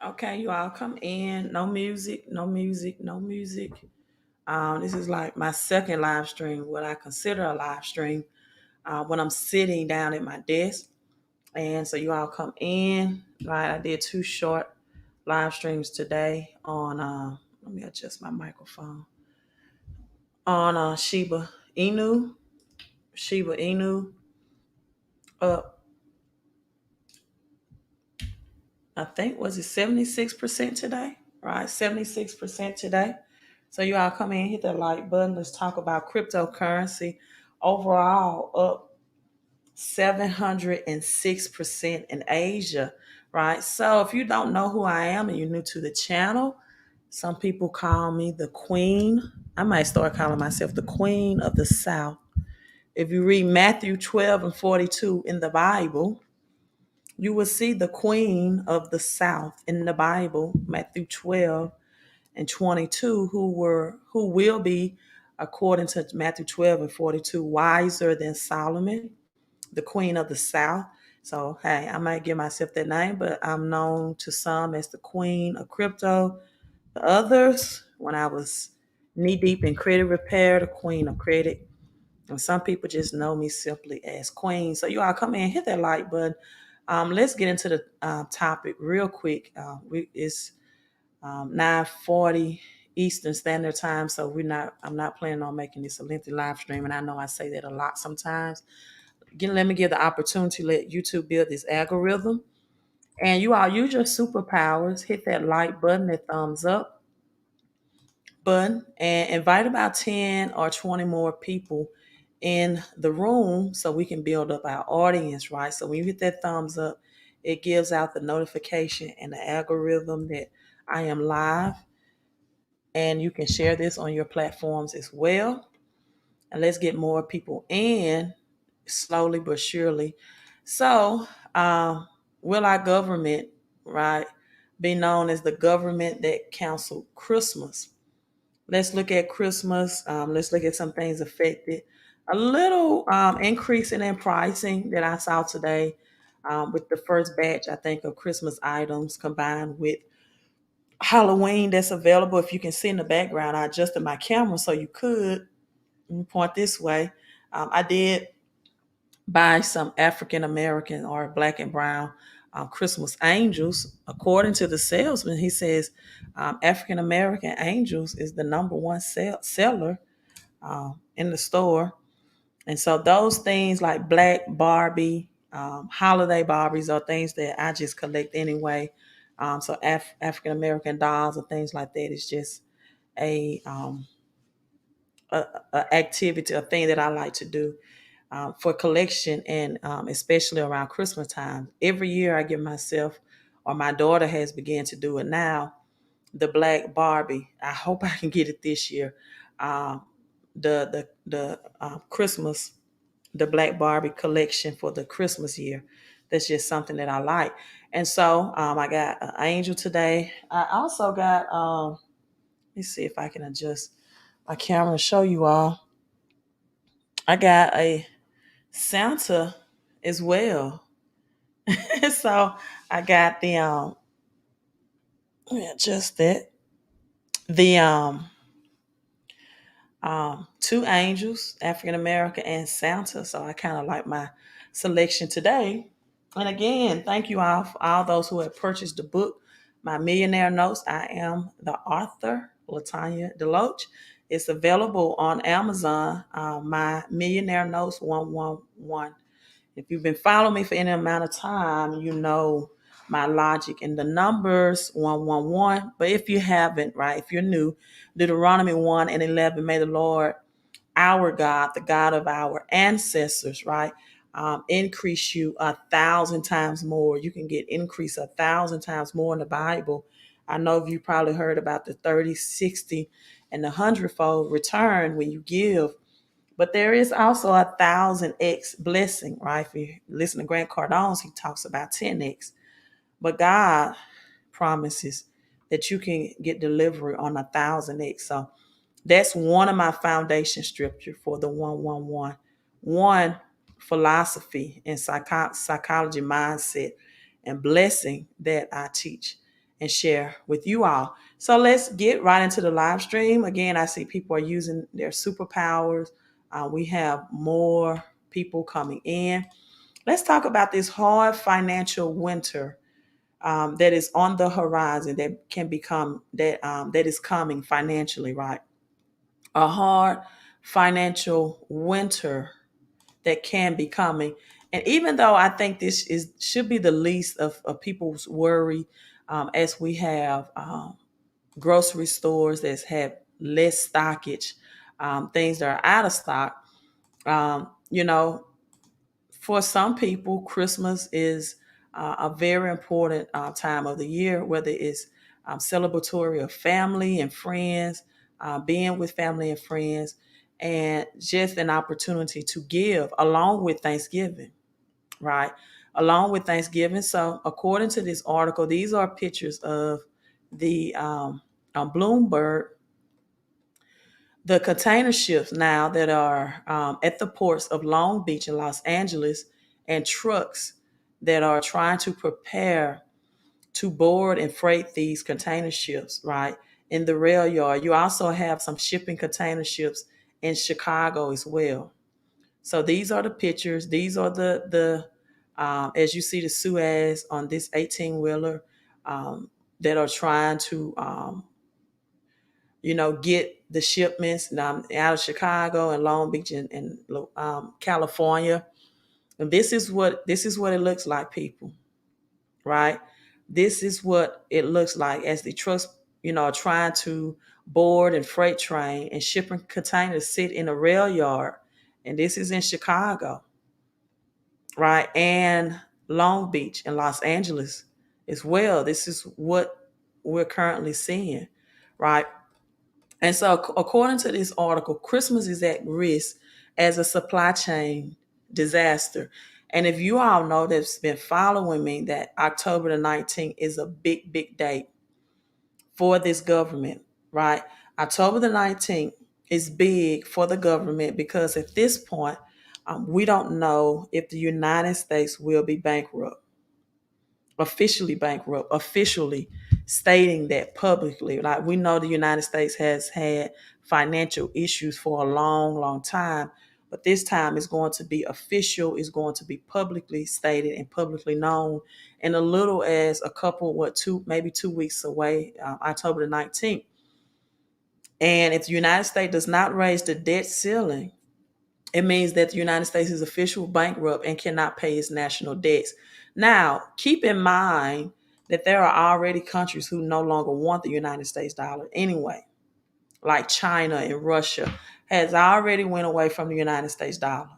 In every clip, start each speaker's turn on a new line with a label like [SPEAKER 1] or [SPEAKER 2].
[SPEAKER 1] Okay, you all come in. No music, no music, no music. This is like my second live stream, what I consider a live stream, when I'm sitting down at my desk. And so you all come in. Right, I did two short live streams today on, let me adjust my microphone, on Inu, Shiba Inu, up, I think, was it 76% today? Right, 76% today. So you all come in, hit that like button. Let's talk about cryptocurrency. Overall, up 706% in Asia, right? So if you don't know who I am and you're new to the channel, some people call me the queen. I might start calling myself the queen of the South. If you read Matthew 12 and 42 in the Bible, you will see the queen of the South in the Bible, Matthew 12 and 22, who will be, according to Matthew 12 and 42, wiser than Solomon, the queen of the South. So hey, I might give myself that name, but I'm known to some as the queen of crypto. The others, when I was knee deep in credit repair, the queen of credit. And some people just know me simply as queen. So you all come in, hit that like button. Let's get into the topic real quick. It's 9:40 Eastern Standard Time. So I'm not planning on making this a lengthy live stream. And I know I say that a lot sometimes. Again, let me give the opportunity to let YouTube build this algorithm. And you all use your superpowers. Hit that like button, that thumbs up button, and invite about 10 or 20 more people in the room so we can build up our audience, right? So when you hit that thumbs up, it gives out the notification and the algorithm that I am live, and you can share this on your platforms as well. And let's get more people in slowly but surely. So, will our government, right, be known as the government that canceled Christmas? Let's look at Christmas. Let's look at some things affected. A little increase in pricing that I saw today with the first batch, I think, of Christmas items combined with Halloween that's available. If you can see in the background, I adjusted my camera so you could. Let me point this way. I did buy some African American or black and brown Christmas angels. According to the salesman, he says African American angels is the number one seller in the store. And so those things like black Barbie, holiday Barbies are things that I just collect anyway. So African American dolls and things like that is just a, um, a activity, a thing that I like to do for collection, and especially around Christmas time. Every year I give myself, or my daughter has begun to do it now, the black Barbie. I hope I can get it this year. Um, the Christmas, the black Barbie collection for the Christmas year. That's just something that I like. And so I got an angel today. I also got, let me see if I can adjust my camera to show you all. I got a Santa as well. So I got the let me adjust that. The two angels, African American and Santa. So I kind of like my selection today. And again, thank you all for all those who have purchased the book, My Millionaire Notes. I am the author, Latanya Deloach. It's available on Amazon, My Millionaire Notes 111. If you've been following me for any amount of time, you know my logic and the numbers 111. But if you haven't, right, if you're new, Deuteronomy 1 and 11, may the Lord, our God, the God of our ancestors, right, increase you 1,000 times more. You can get increase 1,000 times more in the Bible. I know you probably heard about the 30, 60, and the hundredfold return when you give, but there is also 1,000x blessing, right? If you listen to Grant Cardone's, he talks about 10x. But God promises that you can get delivery on 1,000x. So that's one of my foundation scripture for the 111. One, philosophy and psychology mindset and blessing that I teach. and share with you all. So let's get right into the live stream. Again, I see people are using their superpowers. We have more people coming in. Let's talk about this hard financial winter that is on the horizon, that can become that is coming financially, right? A hard financial winter that can be coming. And even though I think this is should be the least of people's worry, as we have grocery stores that have less stockage, things that are out of stock. You know, for some people, Christmas is a very important time of the year, whether it's celebratory of family and friends, being with family and friends, and just an opportunity to give along with Thanksgiving, right? Along with Thanksgiving. So, according to this article, these are pictures of the Bloomberg, the container ships now that are at the ports of Long Beach and Los Angeles, and trucks that are trying to prepare to board and freight these container ships, right? In the rail yard. You also have some shipping container ships in Chicago as well. So these are the pictures. These are the as you see the Suez on this 18 wheeler that are trying to get the shipments out of Chicago and Long Beach and California. And this is what it looks like, people, right? This is what it looks like as the trucks, are trying to board and freight train and shipping containers sit in a rail yard. And this is in Chicago, right? And Long Beach and Los Angeles as well. This is what we're currently seeing, right? And so, according to this article, Christmas is at risk as a supply chain disaster. And if you all know that's been following me, that October the 19th is a big, big date for this government, right? October the 19th is big for the government because at this point, we don't know if the United States will be bankrupt, officially stating that publicly. Like, we know the United States has had financial issues for a long, long time, but this time it's going to be official, it's going to be publicly stated and publicly known in a little as a couple, maybe 2 weeks away, October the 19th. And if the United States does not raise the debt ceiling, it means that the United States is official bankrupt and cannot pay its national debts. Now, keep in mind that there are already countries who no longer want the United States dollar anyway, like China and Russia has already went away from the United States dollar.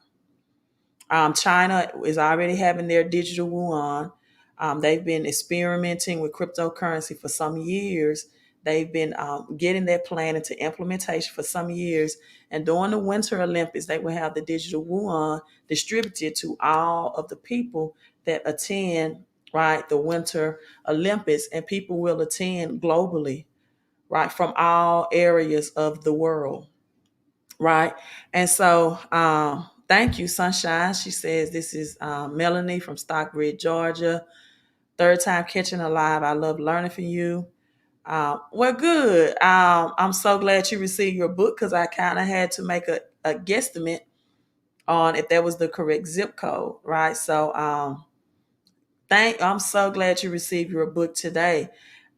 [SPEAKER 1] China is already having their digital yuan. They've been experimenting with cryptocurrency for some years. They've been getting that plan into implementation for some years. And during the Winter Olympics, they will have the digital yuan distributed to all of the people that attend, right, the Winter Olympics. And people will attend globally, right, from all areas of the world, right? And so, thank you, Sunshine. She says, this is Melanie from Stockbridge, Georgia. Third time catching a live. I love learning from you. Well, good. I'm so glad you received your book because I kind of had to make a guesstimate on if that was the correct zip code, right? So, I'm so glad you received your book today.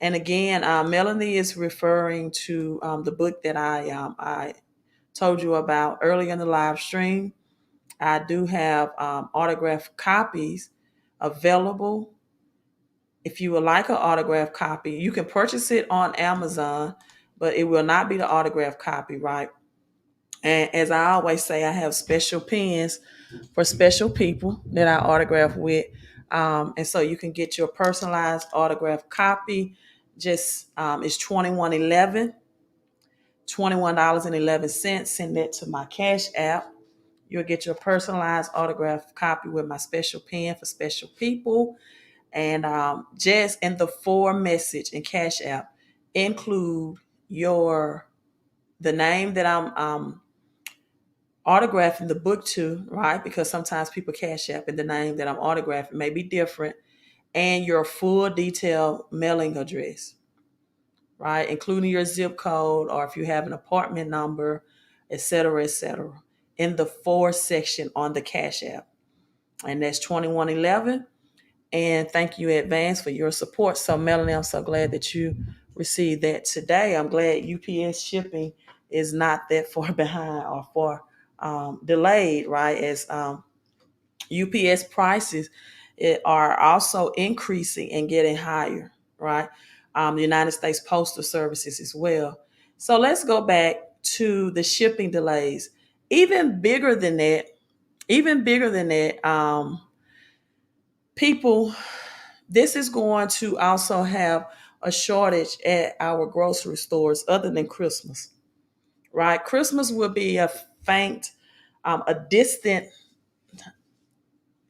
[SPEAKER 1] And again, Melanie is referring to the book that I told you about earlier in the live stream. I do have autographed copies available. If you would like an autographed copy, you can purchase it on Amazon, but it will not be the autographed copy, right? And as I always say, I have special pens for special people that I autograph with. And so you can get your personalized autographed copy. Just it's $21.11. Send that to my Cash App. You'll get your personalized autographed copy with my special pen for special people. And just in the for message and Cash App, include the name that I'm autographing the book to, right? Because sometimes people Cash App and the name that I'm autographing may be different. and your full detailed mailing address, right? Including your zip code, or if you have an apartment number, et cetera, in the for section on the Cash App. And that's 2111. And thank you in advance for your support. So, Melanie, I'm so glad that you received that today. I'm glad UPS shipping is not that far behind or far delayed, right? As UPS prices are also increasing and getting higher, right? The United States Postal Services as well. So let's go back to the shipping delays. Even bigger than that, people, this is going to also have a shortage at our grocery stores other than Christmas, right? Christmas will be a faint, a distant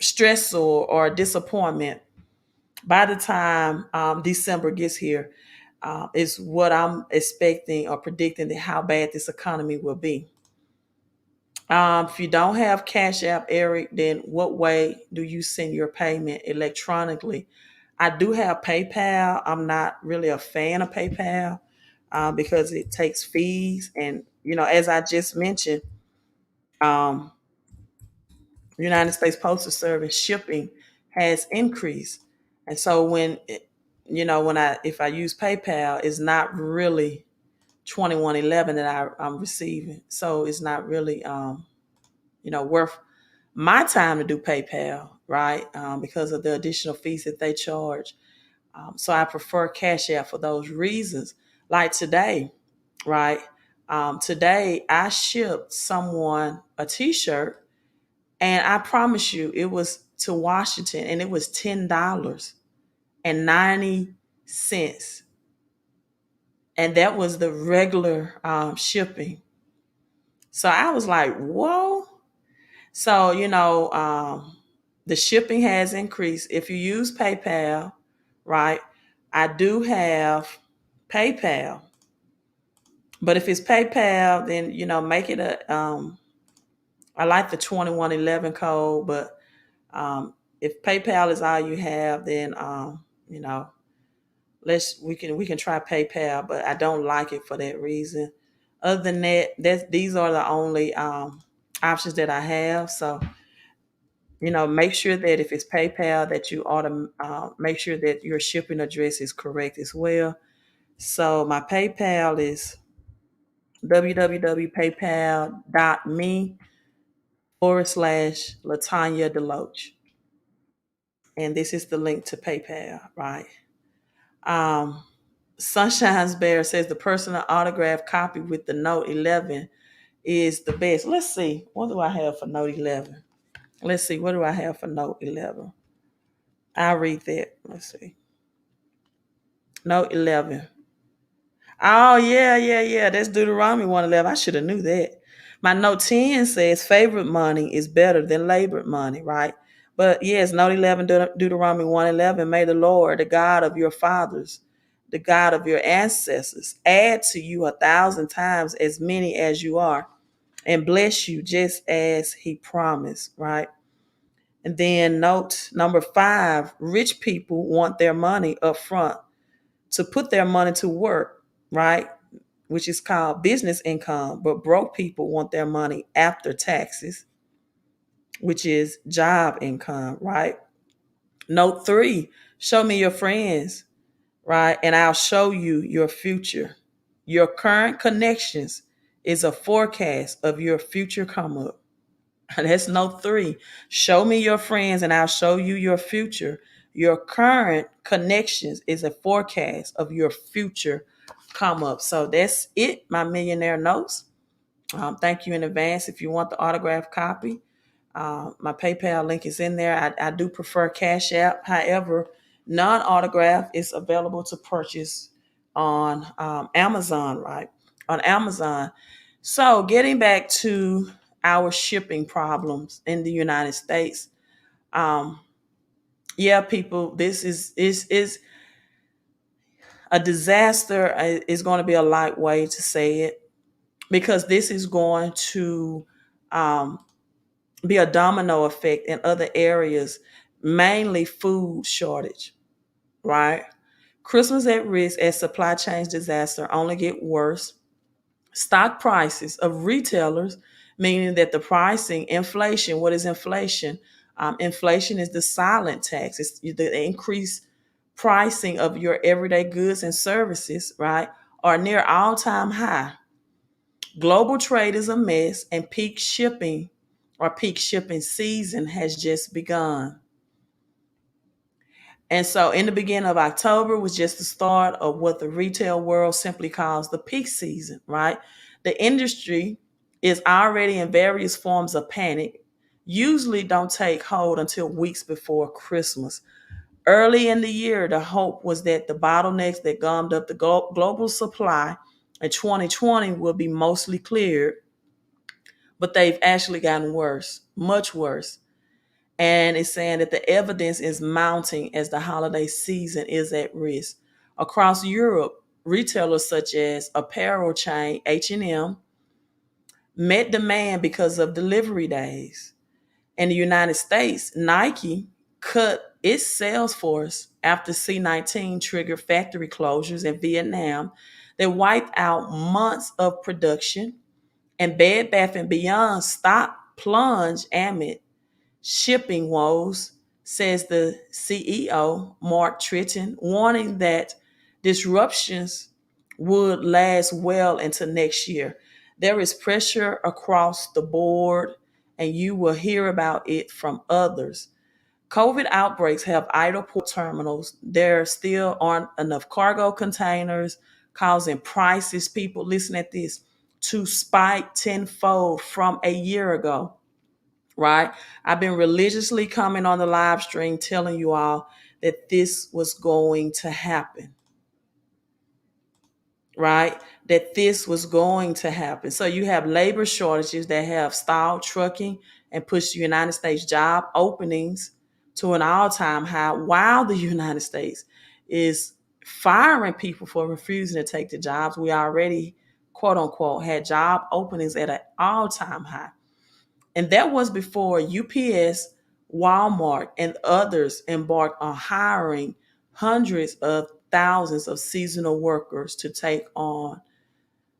[SPEAKER 1] stress or disappointment by the time December gets here. Is what I'm expecting or predicting that how bad this economy will be. If you don't have Cash App, Eric, then what way do you send your payment electronically? I do have PayPal. I'm not really a fan of PayPal because it takes fees. And, as I just mentioned, um, United States Postal Service shipping has increased. And so if I use PayPal, it's not really 2111 that I'm receiving. So it's not really, worth my time to do PayPal, right? Because of the additional fees that they charge. So I prefer Cash App for those reasons. Like today, right? Today I shipped someone a T-shirt, and I promise you, it was to Washington, and it was $10.90, and that was the regular shipping. So I was like, whoa. So, the shipping has increased. If you use PayPal, right? I do have PayPal. But if it's PayPal, then, make it I like the 2111 code, but if PayPal is all you have, then, you know, we can try PayPal, but I don't like it for that reason. Other than that, these are the only options that I have. So, make sure that if it's PayPal, that you ought to make sure that your shipping address is correct as well. So my PayPal is www.paypal.me/Latanya Deloach. And this is the link to PayPal, right? Um, Sunshine's Bear says the personal autograph copy with the Note 11 is the best. Let's see. What do I have for Note 11? Let's see. What do I have for Note 11? I'll read that. Let's see. Note 11. Oh, yeah, yeah, yeah. That's Deuteronomy 111. I should have knew that. My note 10 says favorite money is better than labored money, right? But yes, note 11, Deuteronomy 111, may the Lord, the God of your fathers, the God of your ancestors, add to you 1,000 times as many as you are and bless you just as he promised, right? And then note number 5, rich people want their money up front to put their money to work, right? Which is called business income. But broke people want their money after taxes, which is job income, right? Note 3, show me your friends, right? And I'll show you your future. Your current connections is a forecast of your future come up. That's note 3. Show me your friends and I'll show you your future. Your current connections is a forecast of your future come up. So that's it, my millionaire notes. Thank you in advance. If you want the autographed copy, my PayPal link is in there. I do prefer Cash App. However, non-autograph is available to purchase on Amazon, right? On Amazon. So getting back to our shipping problems in the United States. Um, yeah, people, this is a disaster. Is going to be a light way to say it, because this is going to um, be a domino effect in other areas mainly food shortage, right? Christmas at risk as supply chain disaster only get worse. Stock prices of retailers, meaning that the pricing, inflation, what is inflation? Inflation is the silent tax. It's the increased pricing of your everyday goods and services, right, are near all-time high. Global trade is a mess, and peak shipping season has just begun. And so, in the beginning of October was just the start of what the retail world simply calls the peak season, right? The industry is already in various forms of panic, usually don't take hold until weeks before Christmas. Early in the year, the hope was that the bottlenecks that gummed up the global supply in 2020 will be mostly cleared, but they've actually gotten worse, much worse. And it's saying that the evidence is mounting as the holiday season is at risk. Across Europe, retailers such as apparel chain H&M met demand because of delivery days. In the United States, Nike cut its sales force after C-19 triggered factory closures in Vietnam that wiped out months of production, and Bed Bath & Beyond stock plunged amid shipping woes, says the CEO, Mark Tritton, warning that disruptions would last well into next year. There is pressure across the board, and you will hear about it from others. COVID outbreaks have idle port terminals. There still aren't enough cargo containers, causing prices, people, listen at this, to spike tenfold from a year ago, right? I've been religiously coming on the live stream telling you all that this was going to happen, right? That this was going to happen. So you have labor shortages that have stalled trucking and pushed the United States job openings to an all-time high, while the United States is firing people for refusing to take the jobs. We already, quote unquote, had job openings at an all-time high. And that was before UPS, Walmart, and others embarked on hiring hundreds of thousands of seasonal workers to take on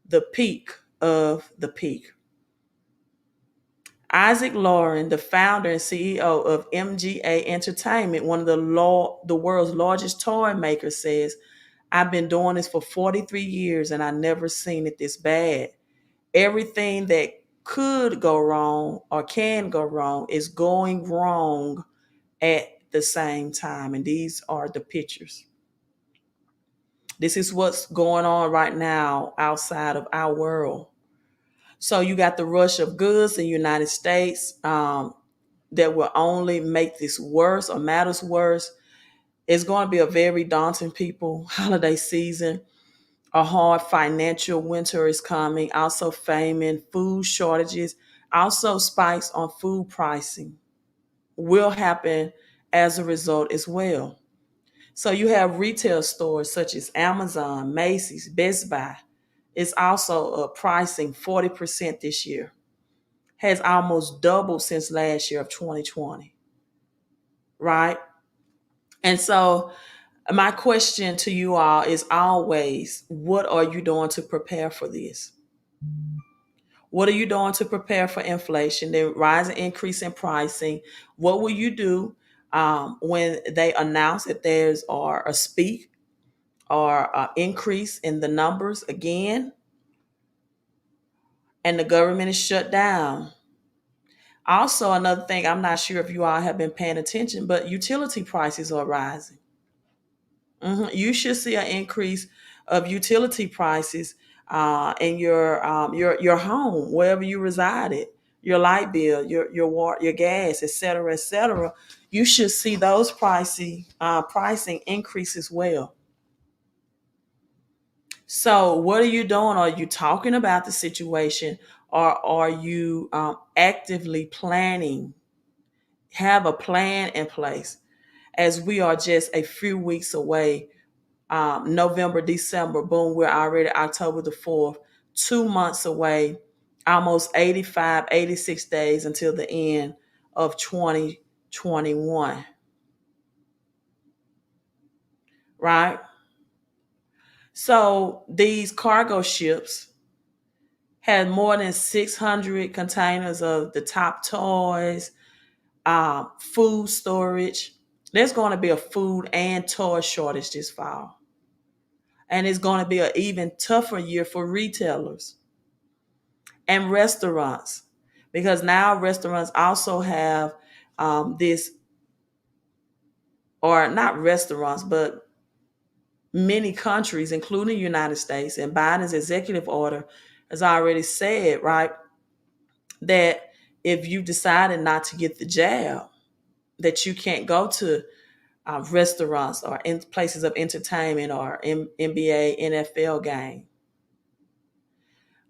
[SPEAKER 1] the peak of the peak. Isaac Lauren, the founder and CEO of MGA Entertainment, one of the world's largest toy makers, says, I've been doing this for 43 years and I never seen it this bad. Everything that could go wrong or can go wrong is going wrong at the same time. And these are the pictures. This is what's going on right now outside of our world. So you got the rush of goods in the United States that will only make this worse or matters worse. It's going to be a very daunting people holiday season. A hard financial winter is coming, also famine, food shortages, also spikes on food pricing will happen as a result as well. So you have retail stores such as Amazon, Macy's, Best Buy. It's also pricing 40% this year, has almost doubled since last year of 2020, right? And so my question to you all is always, what are you doing to prepare for this? What are you doing to prepare for inflation, the rising increase in pricing? What will you do when they announce that there's or a speak or increase in the numbers again, and the government is shut down? Also, another thing, I'm not sure if you all have been paying attention, but utility prices are rising. You should see an increase of utility prices in your home, wherever you reside. Your light bill, your water, your gas, et cetera, et cetera. You should see those pricing increase as well. So, what are you doing? Are you talking about the situation, or are you actively planning? Have a plan in place, as we are just a few weeks away. November, December, boom, we're already October the 4th, 2 months away, almost 85, 86 days until the end of 2021. right? So these cargo ships had more than 600 containers of the top toys, food storage. There's going to be a food and toy shortage this fall. And it's going to be an even tougher year for retailers and restaurants, because now restaurants also have this, or not restaurants, but many countries, including the United States, and Biden's executive order has already said, right, that if you decided not to get the jab, that you can't go to restaurants or in places of entertainment or NBA, NFL game.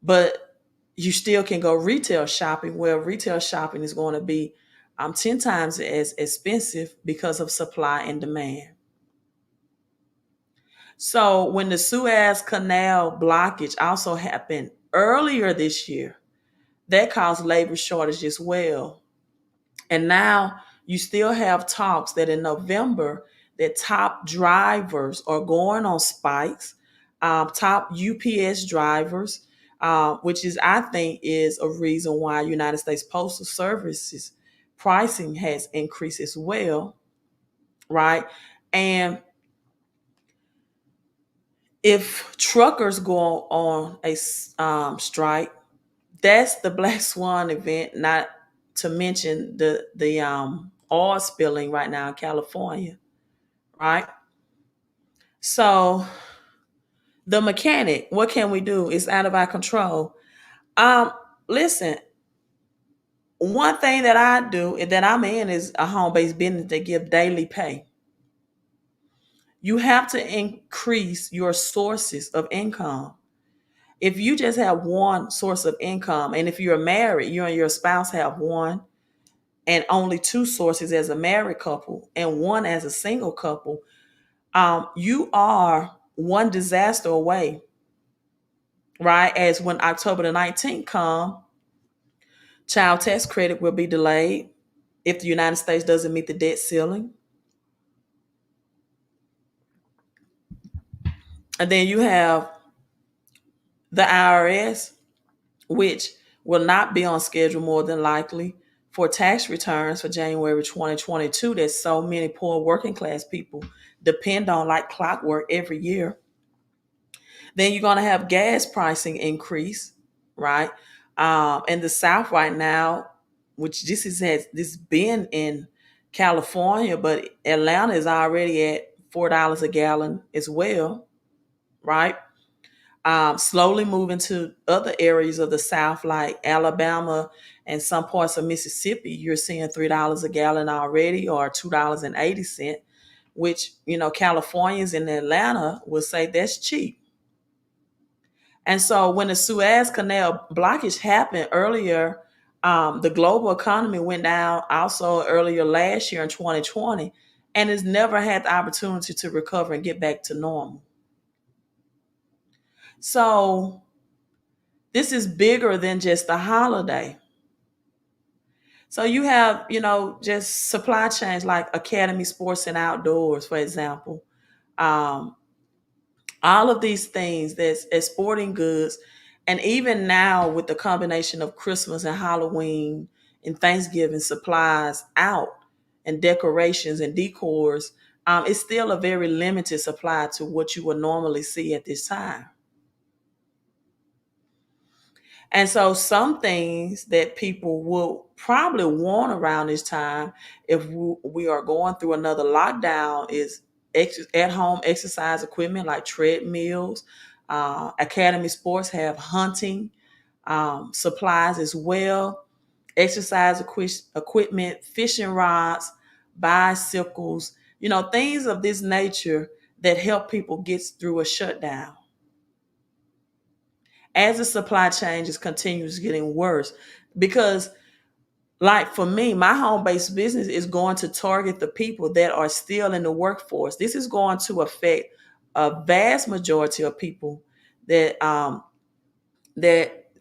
[SPEAKER 1] But you still can go retail shopping, where retail shopping is going to be 10 times as expensive because of supply and demand. So when the Suez Canal blockage also happened earlier this year, that caused labor shortage as well. And now you still have talks that in November, that top drivers are going on spikes, top UPS drivers, which is, I think, is a reason why United States Postal Services pricing has increased as well, right? And if truckers go on a strike, that's the Black Swan event, not to mention the oil spilling right now in California, right? So the mechanic, what can we do? It's out of our control. Um, Listen, one thing that I do that I'm in is a home-based business that give daily pay. You have to increase your sources of income. If you just have one source of income, and if you're married, you and your spouse have one and only two sources as a married couple and one as a single couple, you are one disaster away, right? As when October the 19th come, child tax credit will be delayed if the United States doesn't meet the debt ceiling. And then you have the IRS, which will not be on schedule more than likely for tax returns for January 2022 that so many poor working class people depend on like clockwork every year. Then you're going to have gas pricing increase, right? In the South right now, which this been in California, but Atlanta is already at $4 a gallon as well, right? Slowly moving to other areas of the South, like Alabama and some parts of Mississippi, you're seeing $3 a gallon already, or $2.80, which, Californians in Atlanta will say that's cheap. And so when the Suez Canal blockage happened earlier, the global economy went down also earlier last year in 2020, and has never had the opportunity to recover and get back to normal. So this is bigger than just a holiday. So you have, just supply chains like Academy Sports and Outdoors, for example. Um, all of these things that's as sporting goods, and even now with the combination of Christmas and Halloween and Thanksgiving supplies out, and decorations and decors, it's still a very limited supply to what you would normally see at this time. And so some things that people will probably want around this time, if we are going through another lockdown, is at-home exercise equipment like treadmills. Academy Sports have hunting supplies as well, exercise equipment, fishing rods, bicycles, things of this nature that help people get through a shutdown as the supply chain just continues getting worse. Because, like for me, my home-based business is going to target the people that are still in the workforce. This is going to affect a vast majority of people that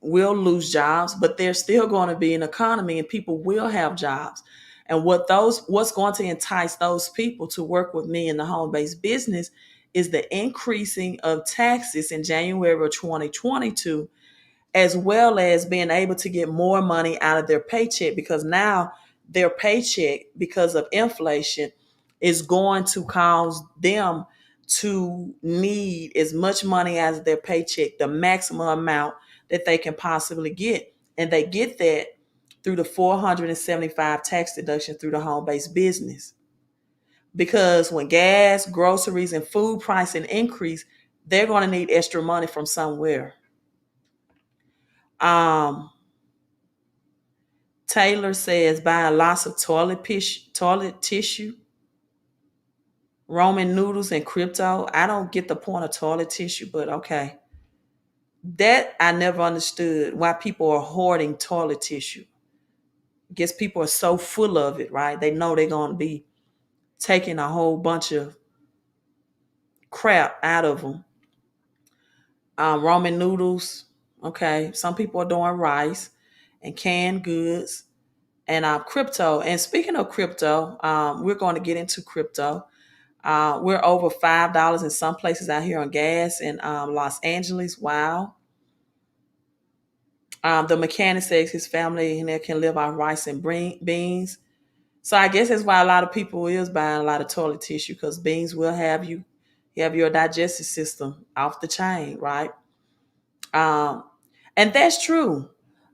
[SPEAKER 1] will lose jobs, but there's still going to be an economy and people will have jobs. And what's going to entice those people to work with me in the home-based business is the increasing of taxes in January of 2022, as well as being able to get more money out of their paycheck, because now their paycheck, because of inflation, is going to cause them to need as much money as their paycheck, the maximum amount that they can possibly get. And they get that through the 475 tax deduction through the home-based business. Because when gas, groceries, and food pricing increase, they're going to need extra money from somewhere. Um, Taylor says buying lots of toilet tissue, Roman noodles, and crypto. I don't get the point of toilet tissue, but okay. That I never understood why people are hoarding toilet tissue. I guess people are so full of it, right? They know they're going to be taking a whole bunch of crap out of them. Ramen noodles. Okay, some people are doing rice and canned goods and crypto. And speaking of crypto, we're going to get into crypto. We're over $5 in some places out here on gas in Los Angeles. Wow. The mechanic says his family and there can live off rice and beans. So I guess that's why a lot of people is buying a lot of toilet tissue, because beans will have your digestive system off the chain, right? Um, and that's true.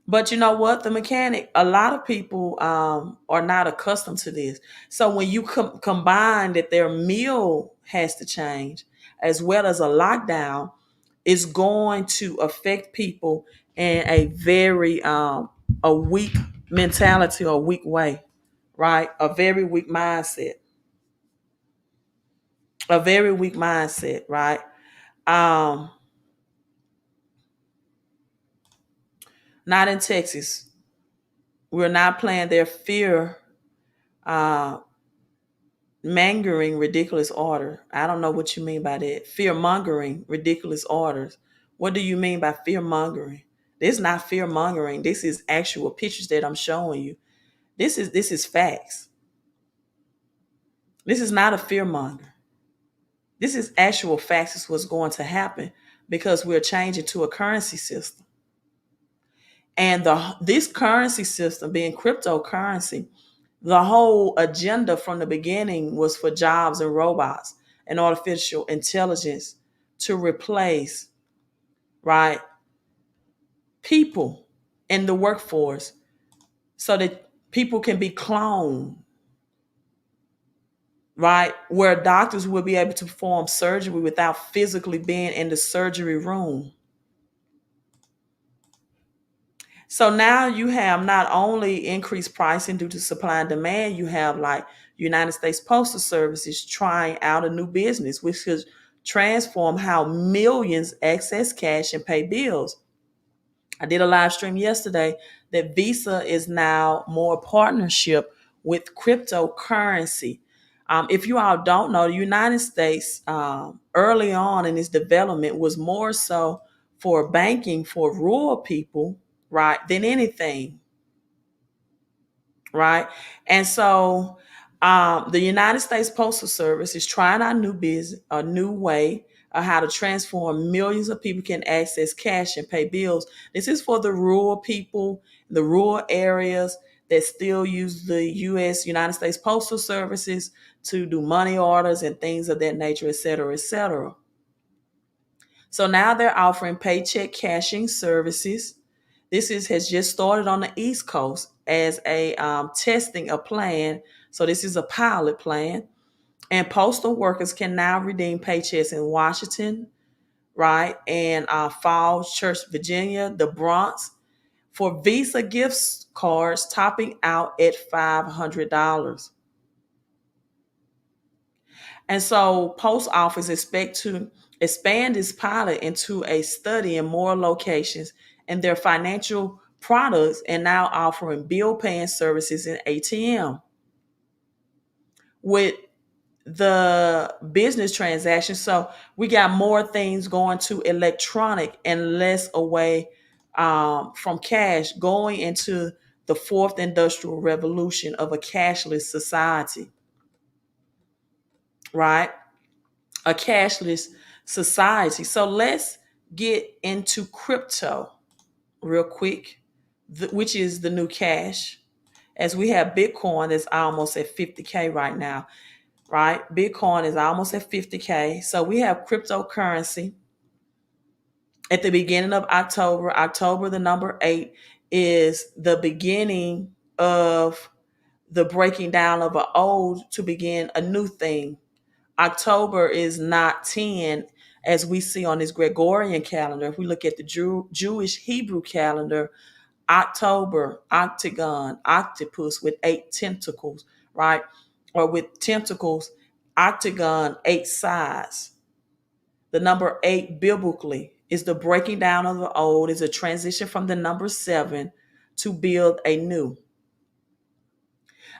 [SPEAKER 1] But you know what? The mechanic, a lot of people are not accustomed to this. So when you combine that their meal has to change, as well as a lockdown, is going to affect people in a very a weak mentality or weak way, right? A very weak mindset. A very weak mindset, right? Um, Not in Texas. We're not playing their fear uh, mongering ridiculous order. I don't know what you mean by that. Fear mongering ridiculous orders. What do you mean by fear mongering? This is not fear mongering. This is actual pictures that I'm showing you. This is facts. This is not a fear monger. This is actual facts. Is what's going to happen because we're changing to a currency system. And this currency system being cryptocurrency, the whole agenda from the beginning was for jobs and robots and artificial intelligence to replace, right, people in the workforce so that people can be cloned, right, where doctors will be able to perform surgery without physically being in the surgery room. So now you have not only increased pricing due to supply and demand, you have like United States Postal Services trying out a new business, which could transform how millions access cash and pay bills. I did a live stream yesterday that Visa is now more partnership with cryptocurrency. If you all don't know, the United States early on in its development was more so for banking for rural people, right, than anything, right? And so the United States Postal Service is trying out new business, a new way of how to transform millions of people can access cash and pay bills. This is for the rural people, the rural areas that still use the United States Postal Services to do money orders and things of that nature, et cetera, et cetera. So now they're offering paycheck cashing services. Has just started on the East Coast as a testing a plan. So this is a pilot plan, and postal workers can now redeem paychecks in Washington, right, and Falls Church, Virginia, the Bronx, for Visa gift cards topping out at $500. And so post office expect to expand this pilot into a study in more locations and their financial products, and now offering bill paying services in ATM. With the business transactions, so we got more things going to electronic and less away from cash, going into the fourth industrial revolution of a cashless society, right? a cashless society. So let's get into crypto real quick, which is the new cash. As we have Bitcoin that's almost at 50K right now, right? Bitcoin is almost at 50K. So we have cryptocurrency at the beginning of October. October, the number 8, is the beginning of the breaking down of an old to begin a new thing. October is not 10 as we see on this Gregorian calendar. If we look at the Jewish Hebrew calendar, October, octagon, octopus with 8 tentacles, right? Or with tentacles, octagon, 8 sides. The number 8 biblically is the breaking down of the old, is a transition from the number 7 to build a new.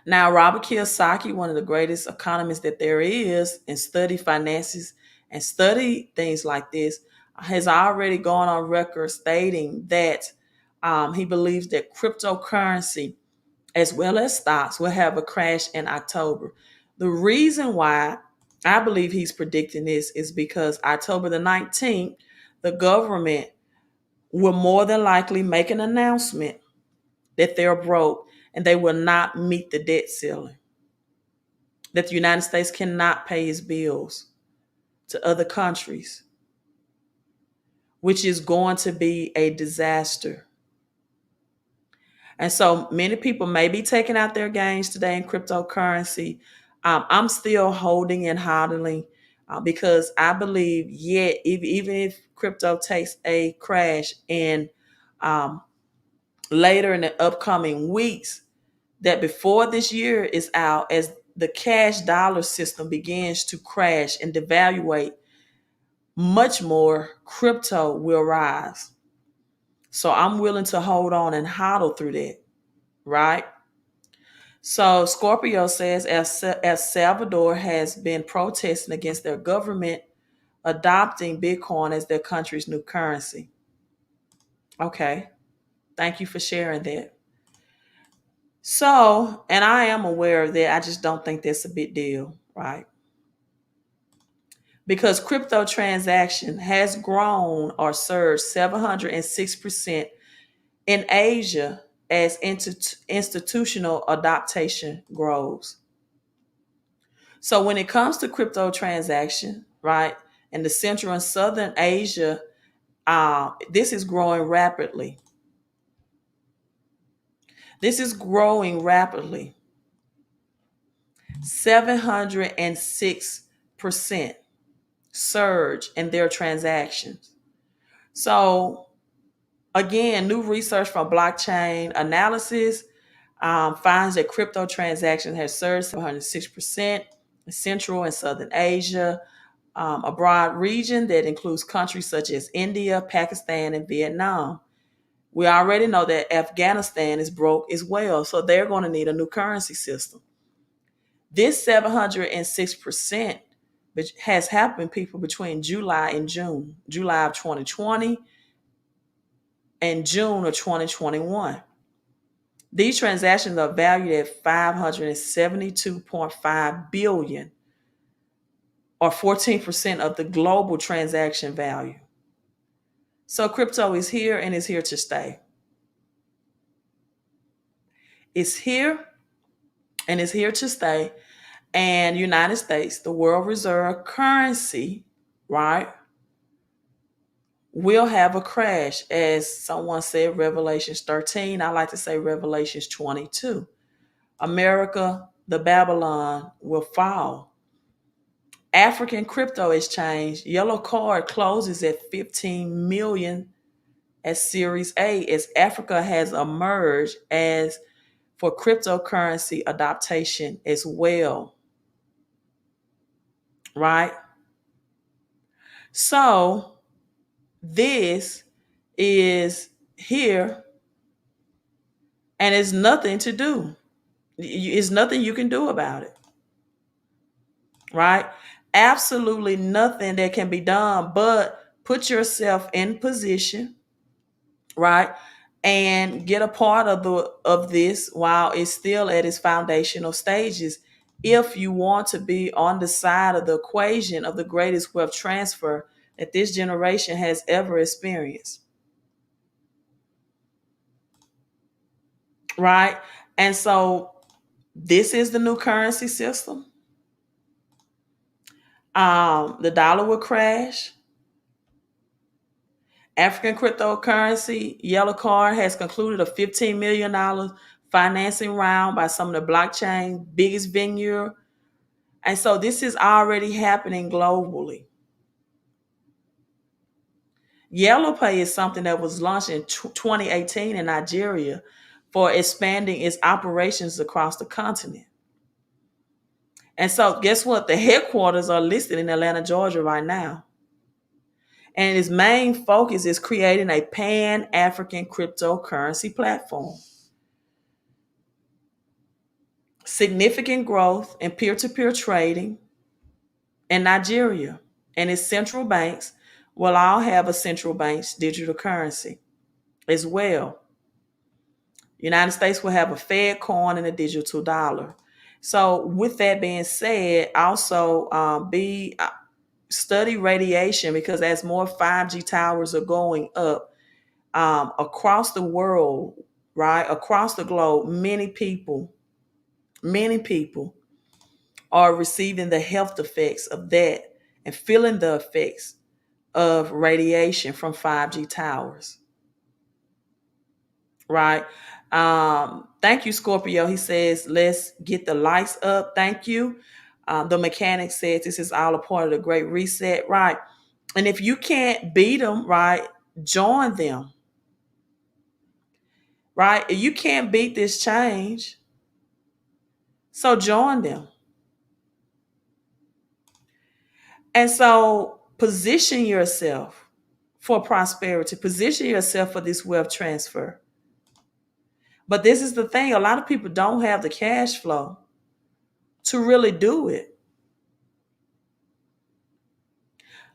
[SPEAKER 1] Now, Robert Kiyosaki, one of the greatest economists that there is, and study finances and study things like this, has already gone on record stating that he believes that cryptocurrency, as well as stocks, will have a crash in October. The reason why I believe he's predicting this is because October the 19th, the government will more than likely make an announcement that they're broke and they will not meet the debt ceiling, that the United States cannot pay its bills to other countries, which is going to be a disaster. And so many people may be taking out their gains today in cryptocurrency. I'm still holding and hodling because I believe yet, even if crypto takes a crash and later in the upcoming weeks, that before this year is out, as the cash dollar system begins to crash and devaluate much more, crypto will rise. So I'm willing to hold on and hodl through that, right? So Scorpio says, as Salvador has been protesting against their government adopting Bitcoin as their country's new currency. Okay. Thank you for sharing that. So, and I am aware of that. I just don't think that's a big deal, right? Because crypto transaction has grown or surged 706% in Asia as institutional adoption grows. So when it comes to crypto transaction, right, in the Central and Southern Asia, this is growing rapidly. This is growing rapidly. 706% surge in their transactions. So again, new research from blockchain analysis finds that crypto transactions have surged 706% in Central and Southern Asia, a broad region that includes countries such as India, Pakistan, and Vietnam. We already know that Afghanistan is broke as well, so they're going to need a new currency system. This 706% has happened, people, between July and June, July of 2020 and June of 2021. These transactions are valued at 572.5 billion, or 14% of the global transaction value. So crypto is here and is here to stay. It's here and is here to stay. And United States, the world reserve currency, right, will have a crash. As someone said, Revelations 13. I like to say Revelations 22. America, the Babylon, will fall. African crypto exchange, Yellow Card, closes at 15 million as Series A, as Africa has emerged as for cryptocurrency adoption as well. Right? So this is here and it's nothing to do. It's nothing you can do about it. Right? Absolutely nothing that can be done but put yourself in position, right? And get a part of this while it's still at its foundational stages. if you want to be on the side of the equation of the greatest wealth transfer that this generation has ever experienced. Right? And so this is the new currency system. The dollar will crash. African cryptocurrency, Yellow Card, has concluded a $15 million financing round by some of the blockchain biggest venue. And so this is already happening globally. Yellow Pay is something that was launched in 2018 in Nigeria for expanding its operations across the continent. And so guess what? The headquarters are listed in Atlanta, Georgia right now. And its main focus is creating a pan-African cryptocurrency platform. Significant growth in peer-to-peer trading in Nigeria, and its central banks will all have a central bank's digital currency as well. United States will have a Fed coin and a digital dollar. So with that being said, also be study radiation, because as more 5G towers are going up across the world, right, across the globe, many people are receiving the health effects of that and feeling the effects of radiation from 5G towers. Right. Thank you, Scorpio. He says, let's get the lights up. Thank you. The mechanic says this is all a part of the great reset. Right. And if you can't beat them, right, join them. Right. You can't beat this change. So join them. And so position yourself for prosperity, position yourself for this wealth transfer. But this is the thing, a lot of people don't have the cash flow to really do it.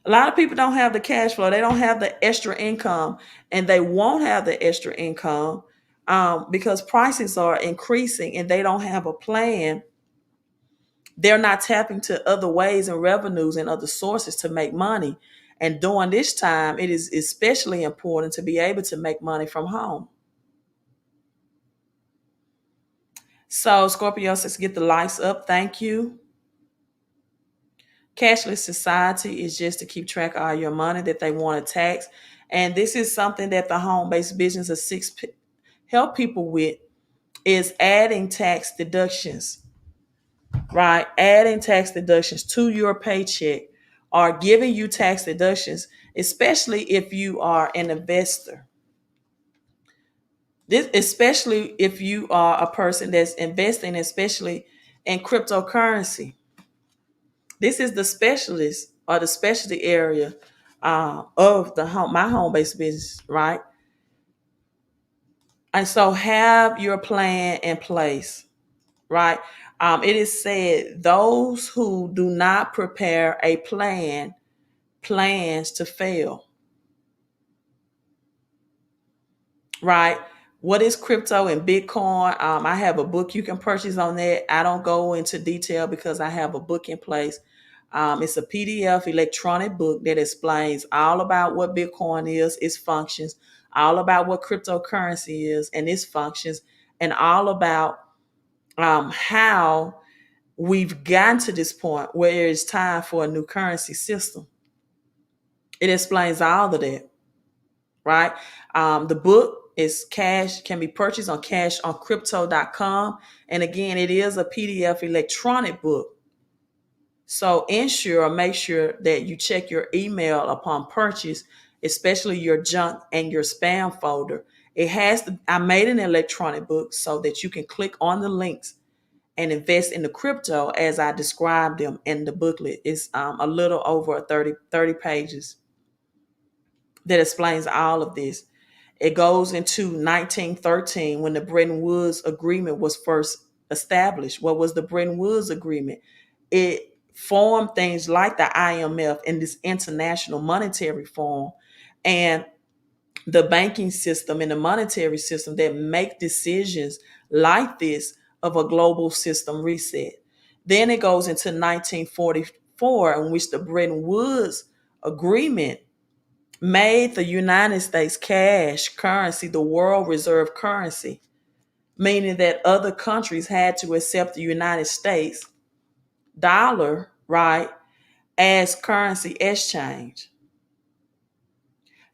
[SPEAKER 1] A lot of people don't have the cash flow. They don't have the extra income, and they won't have the extra income because prices are increasing and they don't have a plan. They're not tapping to other ways and revenues and other sources to make money. And during this time, it is especially important to be able to make money from home. So Scorpio says, get the lights up. Thank you. Cashless society is just to keep track of all your money that they want to tax. And this is something that the home-based business of six help people with, is adding tax deductions, right? Adding tax deductions to your paycheck or giving you tax deductions, especially if you are an investor. This, especially if you are a person that's investing, especially in cryptocurrency. This is the specialist or the specialty area of the my home-based business, right? And so have your plan in place, right? It is said those who do not prepare a plan plans to fail, right? What is crypto and Bitcoin? I have a book you can purchase on that. I don't go into detail because I have a book in place. It's a PDF electronic book that explains all about what Bitcoin is, its functions, all about what cryptocurrency is and its functions, and all about how we've gotten to this point where it's time for a new currency system. It explains all of that, right? The book is can be purchased on cashoncrypto.com. And again, it is a PDF electronic book. So ensure or make sure that you check your email upon purchase, especially your junk and your spam folder. I made an electronic book so that you can click on the links and invest in the crypto as I described them in the booklet. It's a little over 30 pages that explains all of this. It goes into 1913 when the Bretton Woods Agreement was first established. What was the Bretton Woods Agreement? It formed things like the IMF and this international monetary forum and the banking system and the monetary system that make decisions like this of a global system reset. Then it goes into 1944, in which the Bretton Woods Agreement made the United States cash currency the world reserve currency, meaning that other countries had to accept the United States dollar, right, as currency exchange.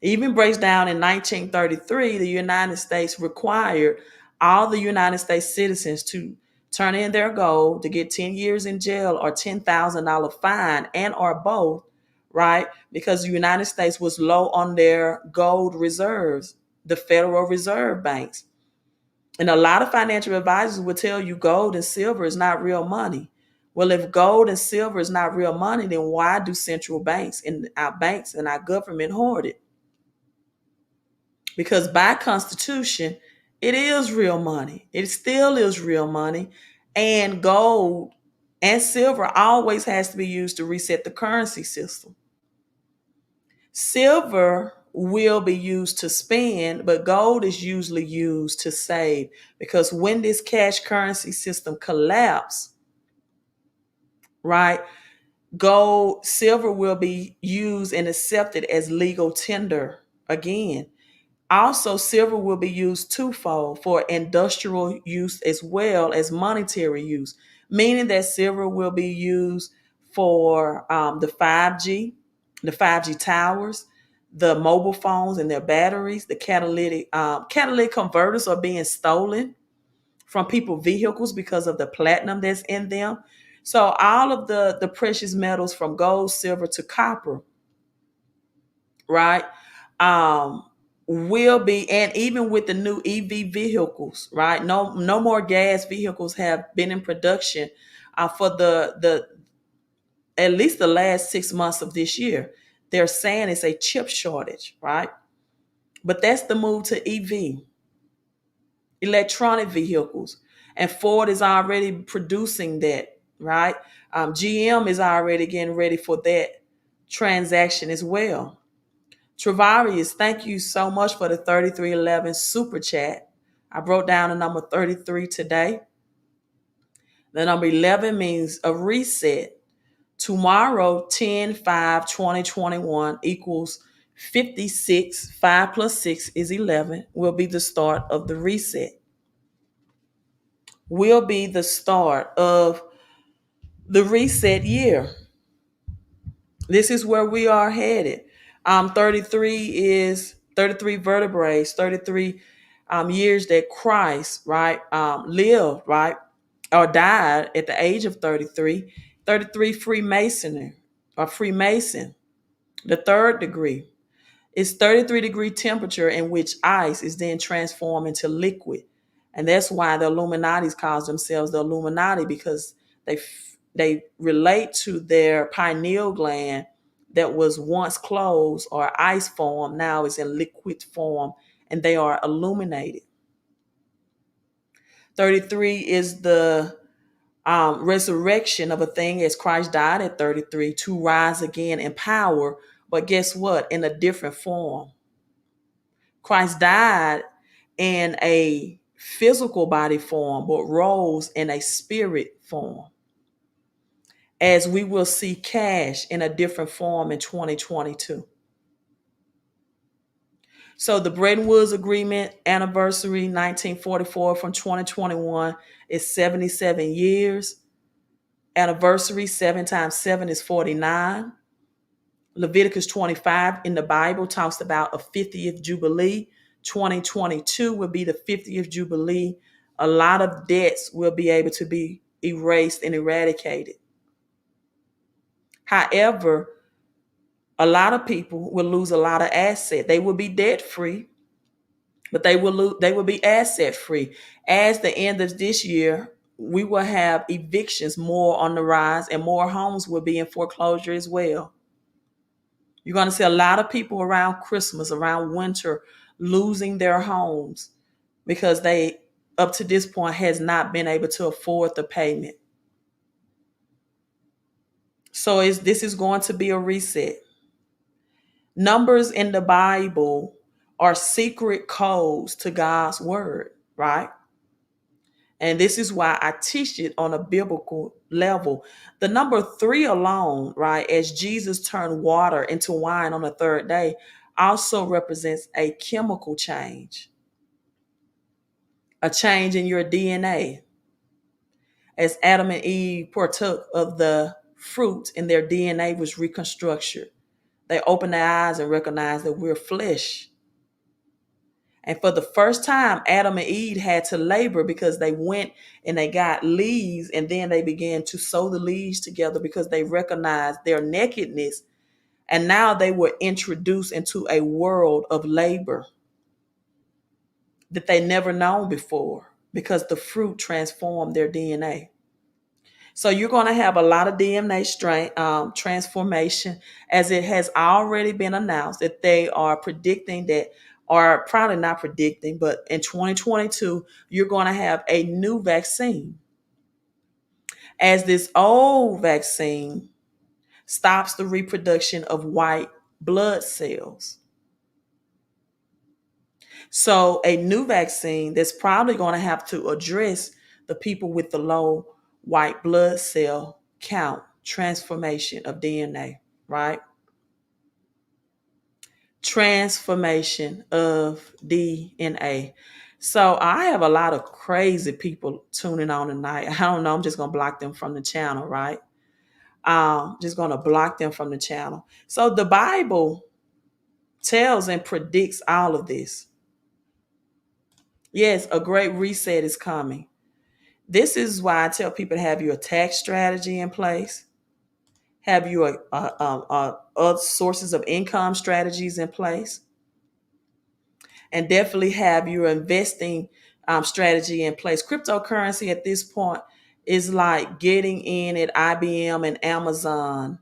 [SPEAKER 1] It even breaks down in 1933, the United States required all the United States citizens to turn in their gold to get 10 years in jail or $10,000 fine and or both, right? Because the United States was low on their gold reserves, the Federal Reserve banks. And a lot of financial advisors would tell you gold and silver is not real money. Well, if gold and silver is not real money, then why do central banks and our government hoard it? Because by constitution, it is real money. It still is real money. And gold and silver always has to be used to reset the currency system. Silver will be used to spend, but gold is usually used to save. Because when this cash currency system collapses, right, silver will be used and accepted as legal tender again. Also, silver will be used twofold for industrial use as well as monetary use, meaning that silver will be used for the 5G towers, the mobile phones and their batteries, the catalytic converters are being stolen from people's vehicles because of the platinum that's in them. So all of the precious metals from gold, silver to copper, right? Um, will be, and even with the new EV vehicles, right? No more gas vehicles have been in production for the at least the last 6 months of this year. They're saying it's a chip shortage, right? But that's the move to EV, electronic vehicles, and Ford is already producing that, right? GM is already getting ready for that transaction as well. Travarius, thank you so much for the 3311 super chat. I wrote down the number 33 today. The number 11 means a reset. Tomorrow, 10/5/2021 equals 56. 5 plus 6 is 11. Will be the start of the reset. Will be the start of the reset year. This is where we are headed. 33 is 33 vertebrae, 33 years that Christ, right, lived, right, or died at the age of 33. 33 Freemasonry or Freemason, the third degree. It's 33-degree temperature in which ice is then transformed into liquid. And that's why the Illuminatis calls themselves the Illuminati, because they relate to their pineal gland that was once closed or ice form, now is in liquid form, and they are illuminated. 33 is the resurrection of a thing, as Christ died at 33 to rise again in power. But guess what? In a different form. Christ died in a physical body form, but rose in a spirit form. As we will see cash in a different form in 2022. So the Bretton Woods Agreement anniversary, 1944 from 2021, is 77 years. Anniversary, 7 times 7 is 49. Leviticus 25 in the Bible talks about a 50th Jubilee. 2022 will be the 50th Jubilee. A lot of debts will be able to be erased and eradicated. However, a lot of people will lose a lot of assets. They will be debt free, but they will be asset free. As the end of this year, we will have evictions more on the rise, and more homes will be in foreclosure as well. You're going to see a lot of people around Christmas, around winter, losing their homes because they, up to this point, has not been able to afford the payment. So this is going to be a reset. Numbers in the Bible are secret codes to God's word, right? And this is why I teach it on a biblical level. The number three alone, right, as Jesus turned water into wine on the third day, also represents a chemical change, a change in your DNA. As Adam and Eve partook of the fruit and their DNA was reconstructed, they opened their eyes and recognized that we're flesh. And for the first time, Adam and Eve had to labor because they went and they got leaves, and then they began to sew the leaves together because they recognized their nakedness. And now they were introduced into a world of labor that they never known before because the fruit transformed their DNA. So you're going to have a lot of DNA transformation, as it has already been announced that they are predicting that, or probably not predicting, but in 2022, you're going to have a new vaccine, as this old vaccine stops the reproduction of white blood cells. So a new vaccine that's probably going to have to address the people with the low white blood cell count, transformation of DNA, right? Transformation of DNA. So I have a lot of crazy people tuning on tonight. I don't know. I'm just going to block them from the channel, right? Just going to block them from the channel. So the Bible tells and predicts all of this. Yes, a great reset is coming. This is why I tell people to have your tax strategy in place, have your other sources of income strategies in place, and definitely have your investing strategy in place. Cryptocurrency at this point is like getting in at IBM and Amazon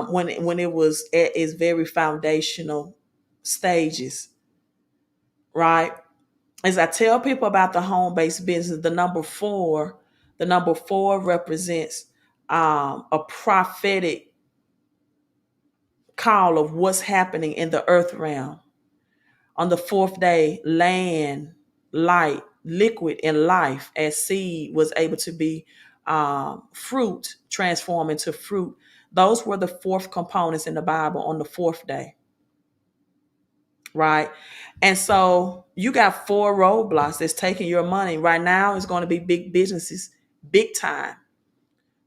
[SPEAKER 1] when it was at its very foundational stages, right? As I tell people about the home-based business, the number four represents a prophetic call of what's happening in the earth realm. On the fourth day, land, light, liquid, and life as seed was able to be fruit, transform into fruit. Those were the fourth components in the Bible on the fourth day, right? And so you got four roadblocks that's taking your money. Right now, it's going to be big businesses, big time,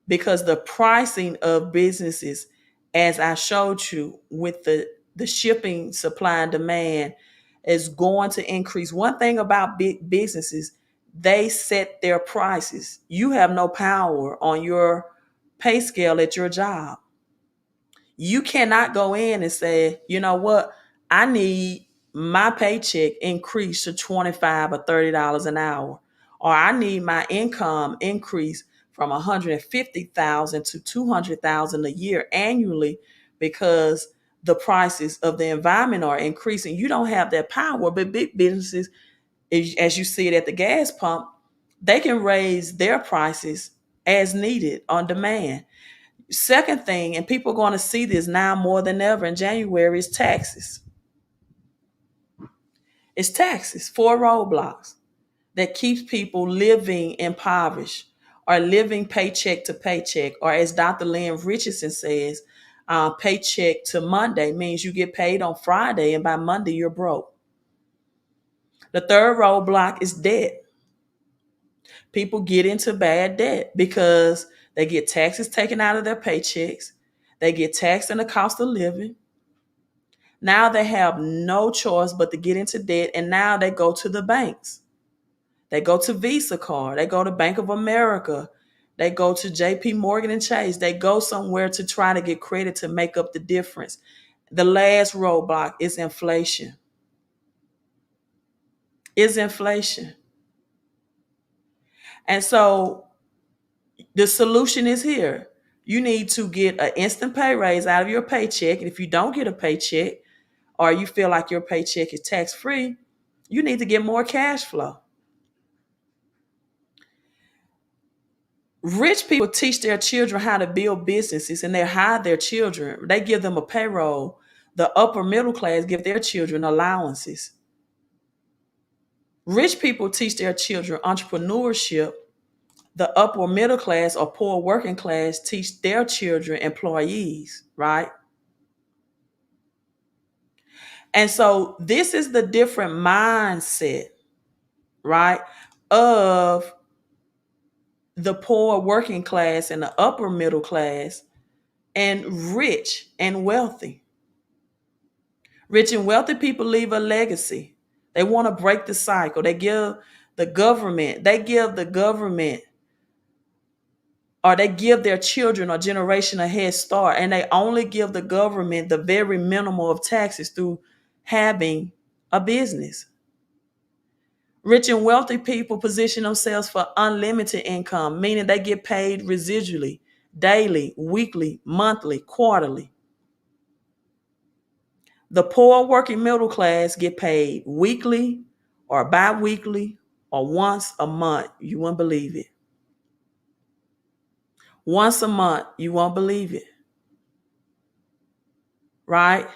[SPEAKER 1] because the pricing of businesses, as I showed you with the shipping supply and demand, is going to increase. One thing about big businesses, they set their prices. You have no power on your pay scale at your job. You cannot go in and say, you know what, I need my paycheck increased to $25 or $30 an hour, or I need my income increased from 150,000 to 200,000 a year annually because the prices of the environment are increasing. You don't have that power. But big businesses, as you see it at the gas pump, they can raise their prices as needed on demand. Second thing, and people are going to see this now more than ever in January, is taxes. It's taxes, four roadblocks that keeps people living impoverished or living paycheck to paycheck, or as Dr. Lynn Richardson says, paycheck to Monday means you get paid on Friday and by Monday you're broke. The third roadblock is debt. People get into bad debt because they get taxes taken out of their paychecks. They get taxed in the cost of living. Now they have no choice but to get into debt, and now they go to the banks. They go to Visa card. They go to Bank of America. They go to JP Morgan and Chase. They go somewhere to try to get credit to make up the difference. The last roadblock is inflation. Is inflation. And so the solution is here. You need to get an instant pay raise out of your paycheck. And if you don't get a paycheck, or you feel like your paycheck is tax free, you need to get more cash flow. Rich people teach their children how to build businesses, and they hire their children. They give them a payroll. The upper middle class give their children allowances. Rich people teach their children entrepreneurship. The upper middle class or poor working class teach their children employees, right? And so this is the different mindset, right, of the poor working class and the upper middle class and rich and wealthy. Rich and wealthy people leave a legacy. They want to break the cycle. They give the government or they give their children or generation a head start, and they only give the government the very minimal of taxes through having a business. Rich and wealthy people position themselves for unlimited income, meaning they get paid residually, daily, weekly, monthly, quarterly. The poor working middle class get paid weekly or bi-weekly or once a month. You won't believe it. Once a month, you won't believe it, right?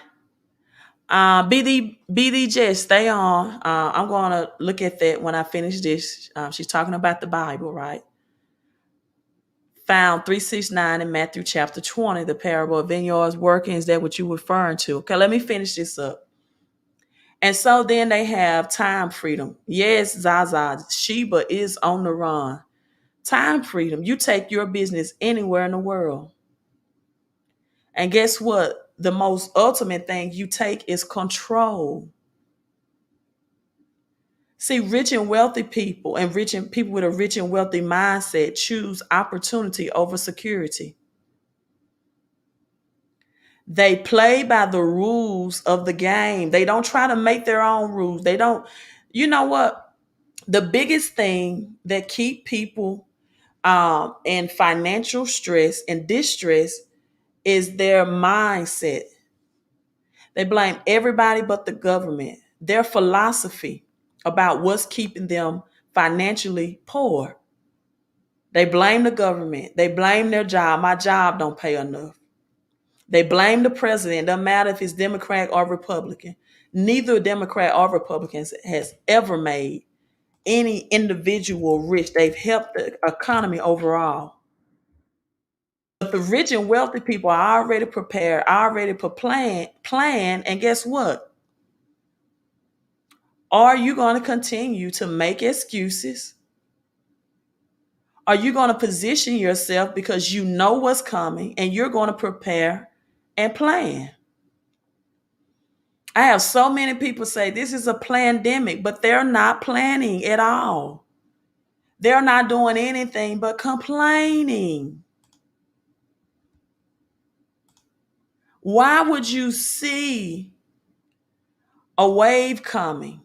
[SPEAKER 1] BD stay on. I'm going to look at that when I finish this. She's talking about the Bible, right? Found 369 in Matthew chapter 20, the parable of vineyards working. Is that what you're referring to? Okay, let me finish this up. And so then they have time freedom. Yes, Zaza, Sheba is on the run. Time freedom. You take your business anywhere in the world. And guess what? The most ultimate thing you take is control. See, rich and wealthy people and rich and people with a rich and wealthy mindset choose opportunity over security. They play by the rules of the game. They don't try to make their own rules. They don't, you know what? The biggest thing that keep people in financial stress and distress is their mindset. They blame everybody but the government. Their philosophy about what's keeping them financially poor. They blame the government. They blame their job. My job don't pay enough. They blame the president. It doesn't matter if it's Democrat or Republican. Neither Democrat or Republicans has ever made any individual rich. They've helped the economy overall. But the rich and wealthy people are already prepared, already plan, and guess what? Are you going to continue to make excuses? Are you going to position yourself because you know what's coming and you're going to prepare and plan? I have so many people say this is a pandemic, but they're not planning at all. They're not doing anything but complaining. Why would you see a wave coming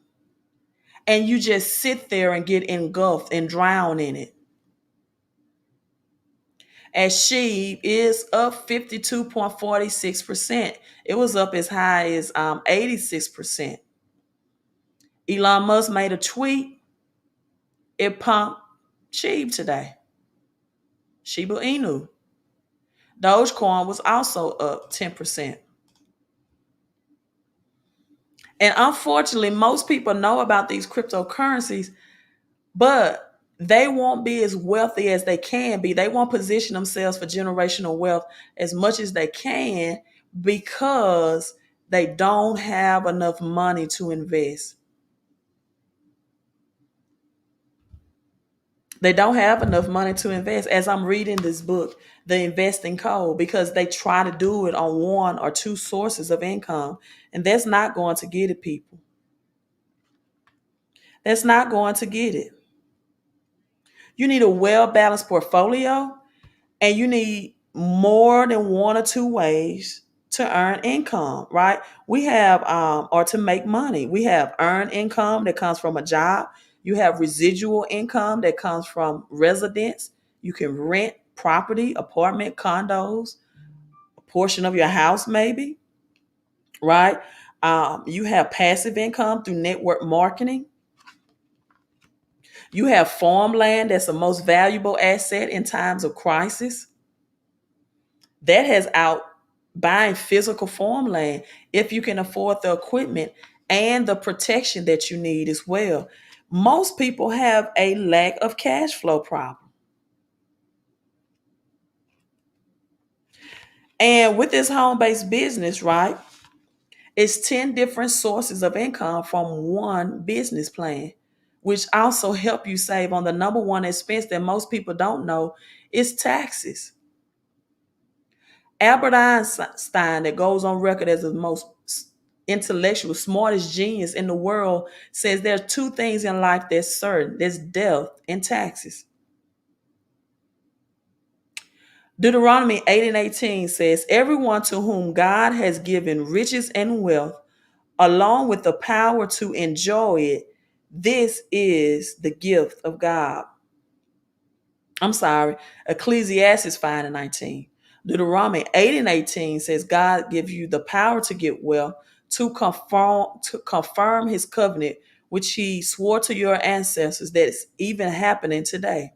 [SPEAKER 1] and you just sit there and get engulfed and drown in it? As SHEEB is up 52.46%. It was up as high as 86%. Elon Musk made a tweet. It pumped SHEEB today. Shiba Inu. Dogecoin was also up 10%. And unfortunately, most people know about these cryptocurrencies, but they won't be as wealthy as they can be. They won't position themselves for generational wealth as much as they can because they don't have enough money to invest. They don't have enough money to invest. As I'm reading this book, The Investing Code, because they try to do it on one or two sources of income, and that's not going to get it, people. That's not going to get it. You need a well-balanced portfolio, and you need more than one or two ways to earn income, right? We have or to make money. We have earned income that comes from a job. You have residual income that comes from residence. You can rent property, apartment, condos, a portion of your house maybe, right? You have passive income through network marketing. You have farmland that's the most valuable asset in times of crisis. That has out buying physical farmland if you can afford the equipment and the protection that you need as well. Most people have a lack of cash flow problem. And with this home-based business, right, it's 10 different sources of income from one business plan, which also help you save on the number one expense that most people don't know is taxes. Albert Einstein, that goes on record as the most intellectual, smartest genius in the world, says there are two things in life that's certain. There's death and taxes. Deuteronomy 8 and 18 says, everyone to whom God has given riches and wealth, along with the power to enjoy it, this is the gift of God. I'm sorry, Ecclesiastes 5 and 19. Deuteronomy 8 and 18 says God gives you the power to get wealth, to confirm his covenant, which he swore to your ancestors, that's even happening today.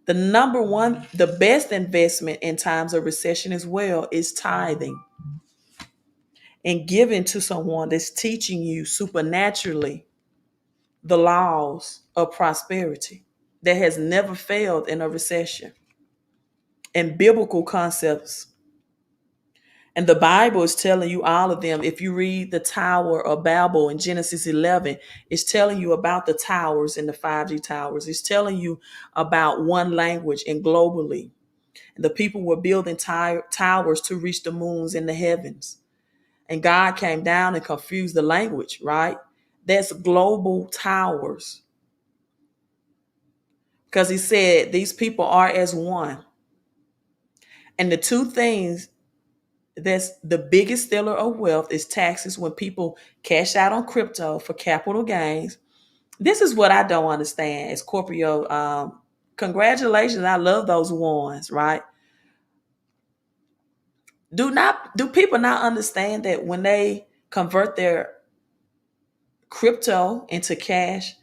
[SPEAKER 1] The number one, the best investment in times of recession as well is tithing and giving to someone that's teaching you supernaturally the laws of prosperity that has never failed in a recession, and biblical concepts. And the Bible is telling you all of them. If you read the Tower of Babel in Genesis 11, it's telling you about the towers and the 5G towers. It's telling you about one language and globally. The people were building towers to reach the moons in the heavens. And God came down and confused the language, right? That's global towers. Because he said these people are as one. And the two things that's the biggest stealer of wealth is taxes. When people cash out on crypto for capital gains, this is what I don't understand as Scorpio. Congratulations, I love those ones, right? Do people not understand that when they convert their crypto into cash,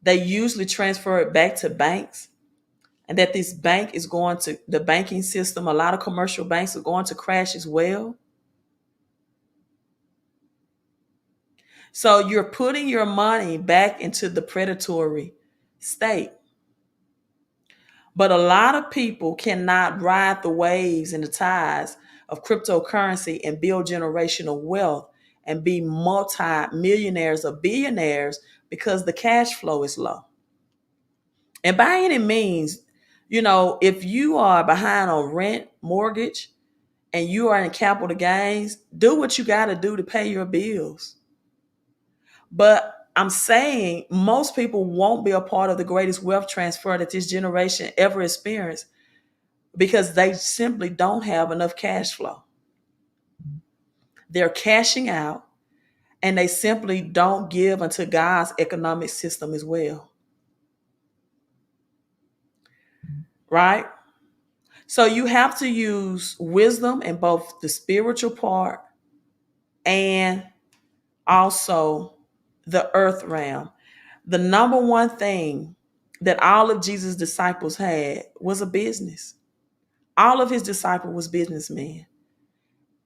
[SPEAKER 1] they usually transfer it back to banks, and that this bank is going to the banking system, a lot of commercial banks are going to crash as well. So you're putting your money back into the predatory state. But a lot of people cannot ride the waves and the tides of cryptocurrency and build generational wealth and be multi-millionaires or billionaires because the cash flow is low. And by any means, if you are behind on rent, mortgage, and you are in capital gains, do what you got to do to pay your bills. But I'm saying most people won't be a part of the greatest wealth transfer that this generation ever experienced because they simply don't have enough cash flow. They're cashing out and they simply don't give unto God's economic system as well. Right? So you have to use wisdom in both the spiritual part and also the earth realm. The number one thing that all of Jesus' disciples had was a business. All of his disciples was businessmen.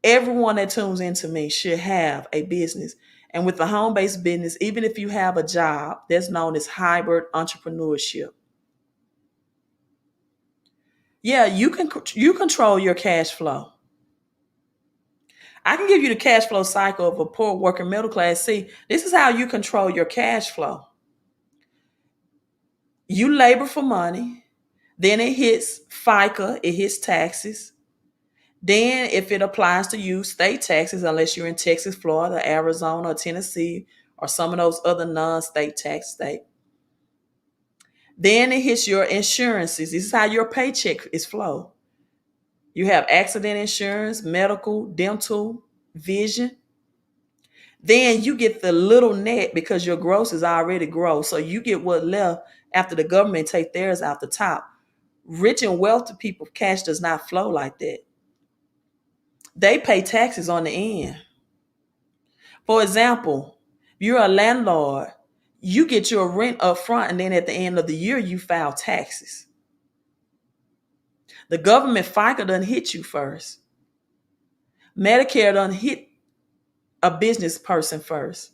[SPEAKER 1] Everyone that tunes into me should have a business. And with the home-based business, even if you have a job, that's known as hybrid entrepreneurship. Yeah, you control your cash flow. I can give you the cash flow cycle of a poor working middle class. See, this is how you control your cash flow. You labor for money, then it hits FICA, it hits taxes. Then, if it applies to you, state taxes, unless you're in Texas, Florida, Arizona, or Tennessee, or some of those other non-state tax states. Then it hits your insurances. This is how your paycheck is flowed. You have accident insurance, medical, dental, vision. Then you get the little net because your gross is already gross. So you get what left after the government take theirs out the top. Rich and wealthy people, cash does not flow like that. They pay taxes on the end. For example, you're a landlord, you get your rent up front, and then at the end of the year, you file taxes. The government FICA doesn't hit you first. Medicare doesn't hit a business person first.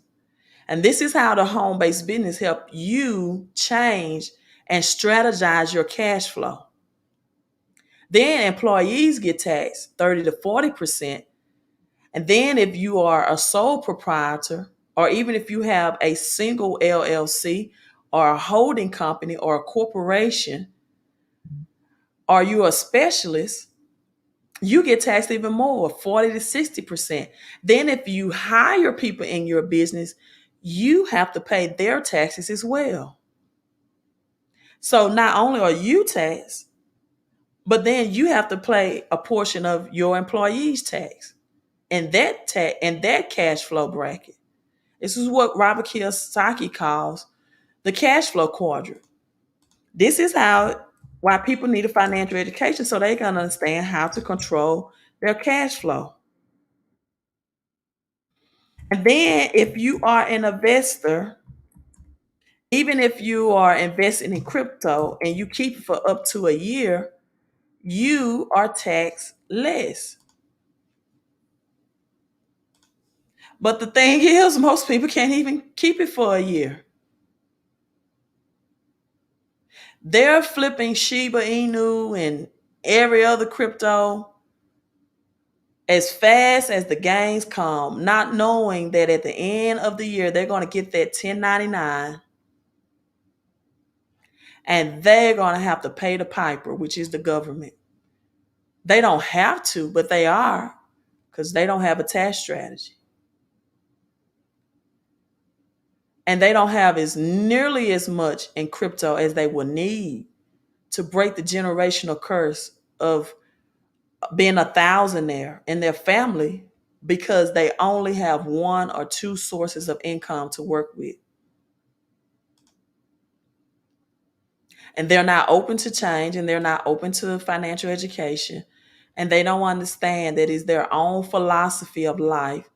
[SPEAKER 1] And this is how the home-based business help you change and strategize your cash flow. Then employees get taxed 30 to 40%. And then if you are a sole proprietor, or even if you have a single LLC or a holding company or a corporation, or you're a specialist, you get taxed even more, 40 to 60%. Then if you hire people in your business, you have to pay their taxes as well. So not only are you taxed, but then you have to pay a portion of your employees' tax and that cash flow bracket. This is what Robert Kiyosaki calls the cash flow quadrant. This is why people need a financial education so they can understand how to control their cash flow. And then if you are an investor, even if you are investing in crypto and you keep it for up to a year, you are taxed less. But the thing is, most people can't even keep it for a year. They're flipping Shiba Inu and every other crypto as fast as the gains come, not knowing that at the end of the year, they're going to get that 1099 and they're going to have to pay the piper, which is the government. They don't have to, but they are because they don't have a tax strategy. And they don't have as nearly as much in crypto as they will need to break the generational curse of being a thousandaire in their family because they only have one or two sources of income to work with. And they're not open to change and they're not open to financial education. And they don't understand that it's their own philosophy of life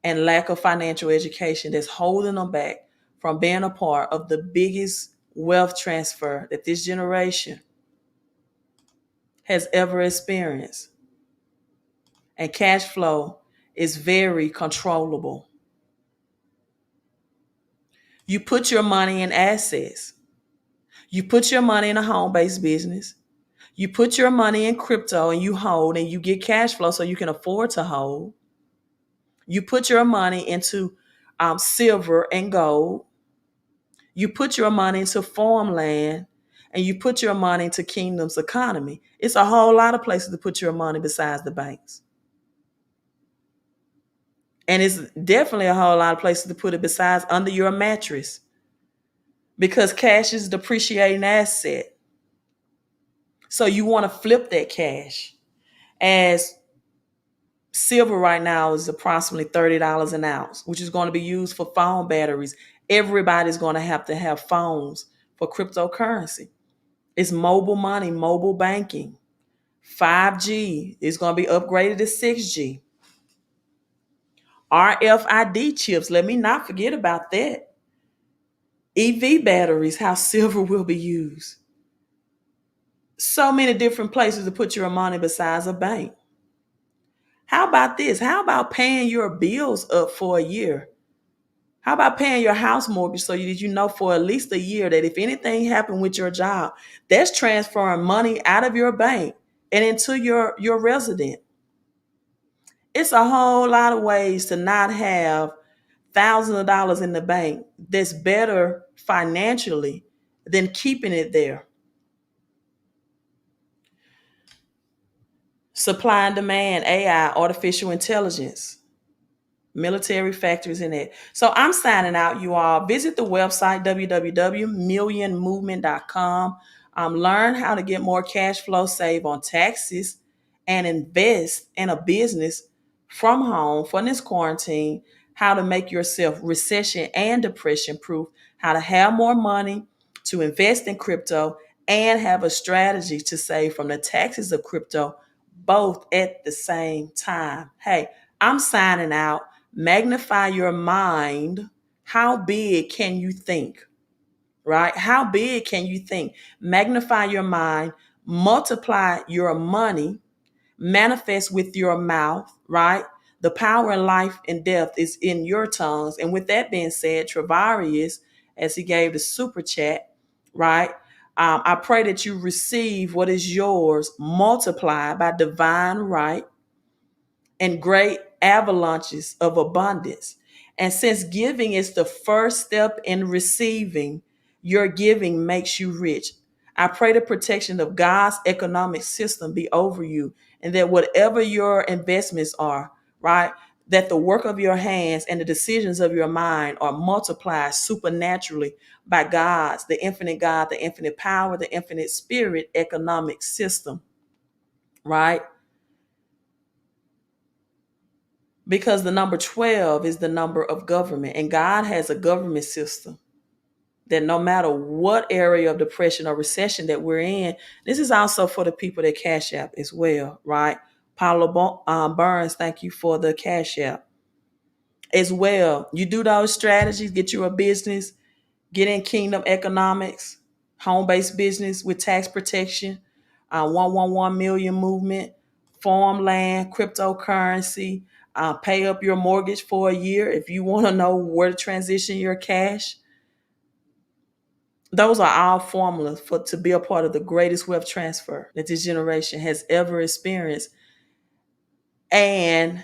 [SPEAKER 1] and lack of financial education that's holding them back from being a part of the biggest wealth transfer that this generation has ever experienced. And cash flow is very controllable. You put your money in assets. You put your money in a home-based business. You put your money in crypto and you hold and you get cash flow so you can afford to hold. You put your money into silver and gold. You put your money into farmland and you put your money into Kingdom's economy. It's a whole lot of places to put your money besides the banks. And it's definitely a whole lot of places to put it besides under your mattress because cash is a depreciating asset. So you want to flip that cash. As silver right now is approximately $30 an ounce, which is going to be used for phone batteries. Everybody's going to have phones for cryptocurrency. It's mobile money, mobile banking. 5G is going to be upgraded to 6G. RFID chips, let me not forget about that. EV batteries, how silver will be used. So many different places to put your money besides a bank. How about this? How about paying your bills up for a year? How about paying your house mortgage so that you know for at least a year that if anything happened with your job, that's transferring money out of your bank and into your resident. It's a whole lot of ways to not have thousands of dollars in the bank that's better financially than keeping it there. Supply and demand, AI, artificial intelligence, military factories in it. So I'm signing out, you all. Visit the website, www.millionmovement.com. Learn how to get more cash flow, save on taxes, and invest in a business from home for this quarantine, how to make yourself recession and depression proof, how to have more money to invest in crypto, and have a strategy to save from the taxes of crypto, both at the same time. Hey, I'm signing out. Magnify your mind. How big can you think? Right? How big can you think? Magnify your mind, multiply your money, manifest with your mouth, right? The power in life and death is in your tongues. And with that being said, Travarius, as he gave the super chat, right? I pray that you receive what is yours multiplied by divine right and great avalanches of abundance. And since giving is the first step in receiving, your giving makes you rich. I pray the protection of God's economic system be over you, and that whatever your investments are, right, that the work of your hands and the decisions of your mind are multiplied supernaturally by God's, the infinite God, the infinite power, the infinite spirit economic system, right? Because the number 12 is the number of government, and God has a government system that no matter what area of depression or recession that we're in, this is also for the people that Cash App as well, right? Paula Burns, thank you for the Cash App as well. You do those strategies, get you a business, get in kingdom economics, home-based business with tax protection, 111 million movement, farmland, cryptocurrency, pay up your mortgage for a year if you want to know where to transition your cash. Those are all formulas to be a part of the greatest wealth transfer that this generation has ever experienced. And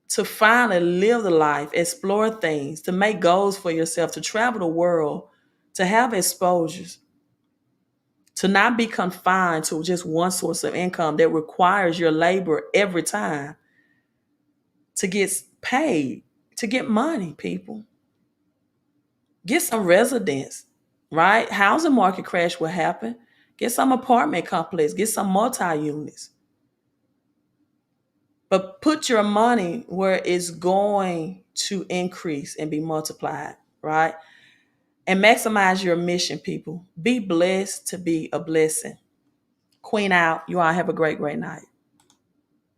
[SPEAKER 1] to finally live the life, explore things, to make goals for yourself, to travel the world, to have exposures, to not be confined to just one source of income that requires your labor every time to get paid, to get money, people. Get some residence, right? Housing market crash will happen. Get some apartment complex, get some multi-units. But put your money where it's going to increase and be multiplied, right? And maximize your mission, people. Be blessed to be a blessing. Queen out. You all have a great, great night.